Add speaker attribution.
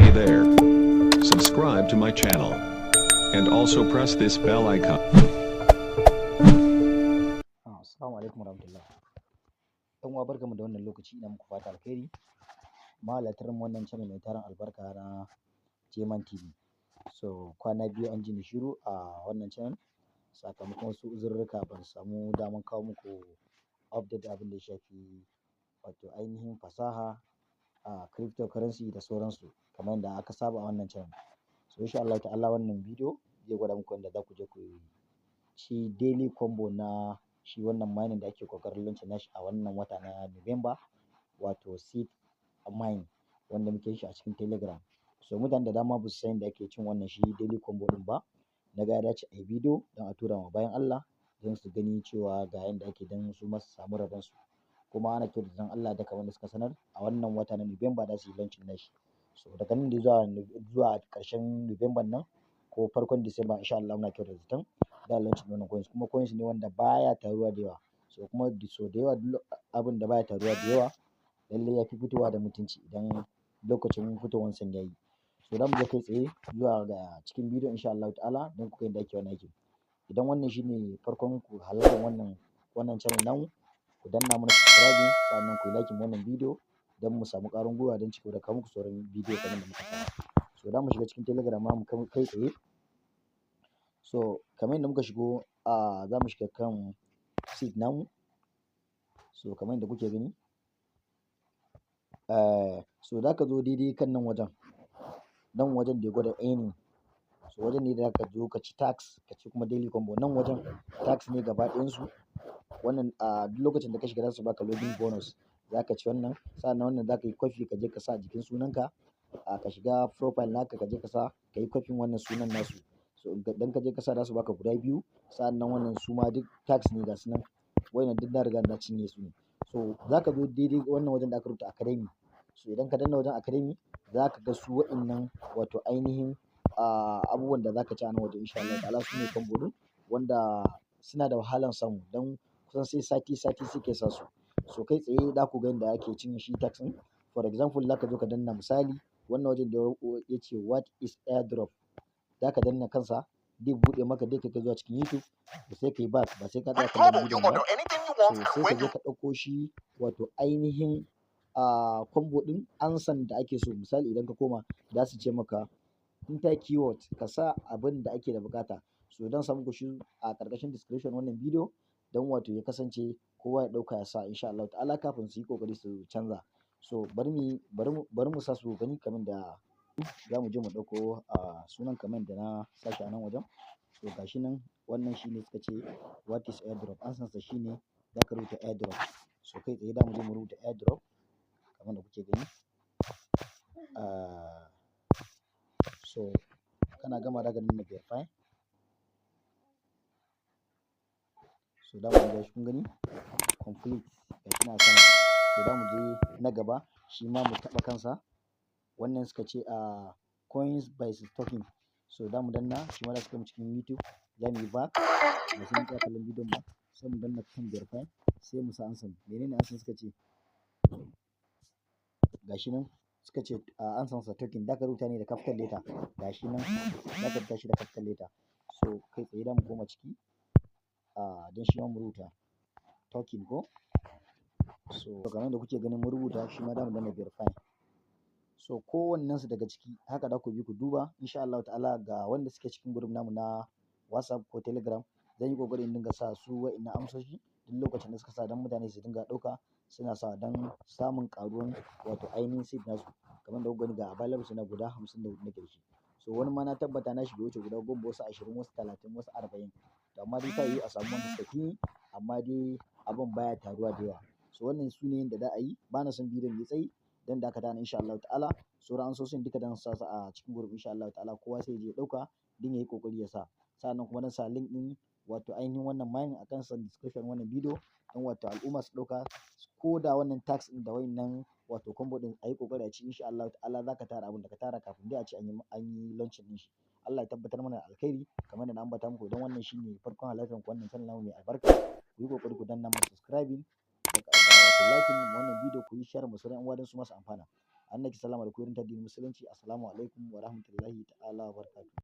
Speaker 1: Hey there. Subscribe to my channel. And also press this bell icon.
Speaker 2: Assalamu alaikum warahmatullah. Ɗan uwa barkamu da wannan lokaci, ina muku fata alkhairi. Mahalatar wannan channel mai tarin albarka na Jeman TV. So kwana biyu an ji ni shiru a wannan channel sakamakon wasu uzurruka, ban samu daman kawo muku update abin da ya shafi wato ainihin fasaha a cryptocurrency da sauransu kamar yadda aka saba a wannan channel. So insha Allah ta'ala wannan bidiyo zai gwada muku yadda za ku je ku ci daily combo na shi wannan mining da ake kokarin launching nashi a wannan wata na November, wato seed mine wanda muke shi a cikin Telegram. So mutane da dama ba su san yadda ake cin wannan shi daily combo din ba. Na ga ya dace a yi bidiyo don a tura ma bayan Allah don su gani cewa ga yadda ake don su masu samu rabon su. Kuma ana kyautata don Allah da kamar da suka sanar a wannan wata na November za su yi launching nashi. So daga nan da zuwa ƙarshen November nan ko farkon December insha Allah muna kyautata zaton da launching wannan coins, kuma coins ne wanda baya taruwa da yawa. So kuma so da yawa duk abin da baya taruwa da yawa lallai ya fi fitowa da mutunci idan lokacin fitowar sa yayi. So za mu je kai tsaye zuwa ga cikin bidiyon insha Allah ta'ala don ku ga yadda ake wannan aikin. Idan wannan shine farkon ku halartar wannan channel namu, ku danna mana subscribing sannan ku yi like wannan bidiyo don mu samu ƙarin gwiwa don cigaba da kawo muku sauran bidiyo kamar da muka saba. So za mu shiga cikin Telegram namu kai tsaye. So kamar yadda muka shigo za mu shiga kan seed namu. So kamar yadda kuke gani so za ka zo daidai kan nan wajen da ya gwada earning. So wajen ne da za ka zo ka ci tax ka ci kuma daily combo. Nan wajen tax ne gaba ɗayansu. Wannan duk lokacin da ka shiga za su baka login bonus, za ka ci wannan. Sannan wannan za ka yi copy ka je ka sa jikin sunanka, ka shiga profile naka ka je ka sa ka yi copy wannan sunan nasu. So idan ka je ka sa za su baka guda biyu. Sannan wannan su ma duk tax ne ga su nan, wayannan duk na riga na cinye su ne. So za ka zo daidai wannan wajen da aka rubuta academy. So idan ka danna wajen academy za ka ga su wa'innan wato ainihin abubuwan da za ka ci a nan wajen insha Allah ta'ala su ne combo ɗin wanda suna da wahalan samu don kusan sai sati suke sa su. So kai tsaye za ku ga yadda ake cin shi tax ɗin. For example za ka zo ka danna misali wannan wajen da ya ce what is airdrop, za ka danna kansa zai buɗe maka dai ka zuwa cikin YouTube da sai ka yi back, ba sai ka tsaya kallon bidiyon ba. So sai ka je ka ɗauko shi wato ainihin combo ɗin ansan da ake so. Misali idan ka koma za su ce maka enter keyword, ka sa abin da ake da bukata. So don samu ku shi a ƙarƙashin description wannan bidiyo don wato ya kasance kowa ya ɗauka ya sa insha Allah ta'ala kafin su yi ƙoƙari su canza. So bari mu sa su gani kamar da za mu je mu ɗauko sunan kamar da na sashi a nan wajen. So gashi nan wannan shine suka ce what is airdrop, ansansa shine za ka rubuta airdrop. So kai tsaye za mu je mu rubuta airdrop kamar da kuke gani. So kana gama da ganin na verify. So da mu ga shi kun gani complete gashi na sama. So da mu je na gaba shi ma mu taɓa kansa. Wannan suka ce coins by token. So da mu danna shi ma za su kai mu cikin YouTube, za mu yi back ba sai mun tsaya kallon bidiyon ba, sai mu danna kan verify sai mu sa ansan. Menene ansan suka ce gashi nan suka ce ansansa token, da ka rubuta ne da capital letter. Gashi nan za ka rubuta shi da capital letter. So kai tsaye da mu koma ciki don shi ma mu rubuta token ko. So kamar da kuke ganin mu rubuta shi ma da mu danna verify. So kowannensu daga ciki haka za ku bi ku duba insha Allah ta'ala. Ga wanda suke cikin group namu na Whatsapp ko Telegram, zan yi ƙoƙari in dinga sa su wa'innan amsoshi duk lokacin da suka sa don mutane su dinga ɗauka suna sa don samun ƙaruwan wato ainihin seed nasu. Kamar da kuka gani ga available na guda 54 nake da shi. So wani ma na tabbata na shi bai wuce guda 10, wasu 20, wasu 30, wasu 40. To amma dai ta yiwu a samu wanda suka fi, amma dai abin baya taruwa da yawa. So wannan su ne yadda za a yi. Ba na son bidiyon ya tsayi dan dakata na insha Allah ta'ala. Sauran ansosin duka dan sa su a cikin group insha Allah ta'ala, kowa sai ya je ya ɗauka din ya yi ƙoƙari ya sa. Sannan kuma dan sa link ɗin wato ainihin wannan mining a kan description wannan bidiyo don wato al'umma su ɗauka ko da wannan tax ɗin da wayannan wato combo ɗin a yi ƙoƙari a ci insha Allah ta'ala. Za ka tara abin da ka tara kafin dai a ce an yi launching ɗin shi. Allah ya tabbatar mana da alkhairi kamar da na ambata muku. Don wannan shine farkon halartar ku wannan channel namu mai albarka, ku yi ƙoƙari ku danna mana subscribing da wato liking wannan bidiyo, ku yi share ma sauran ƴan uwa don su masu amfana. An nake sallama da ku irin ta addinin musulunci. Assalamu alaikum wa rahmatullahi ta'ala wa barakatuh.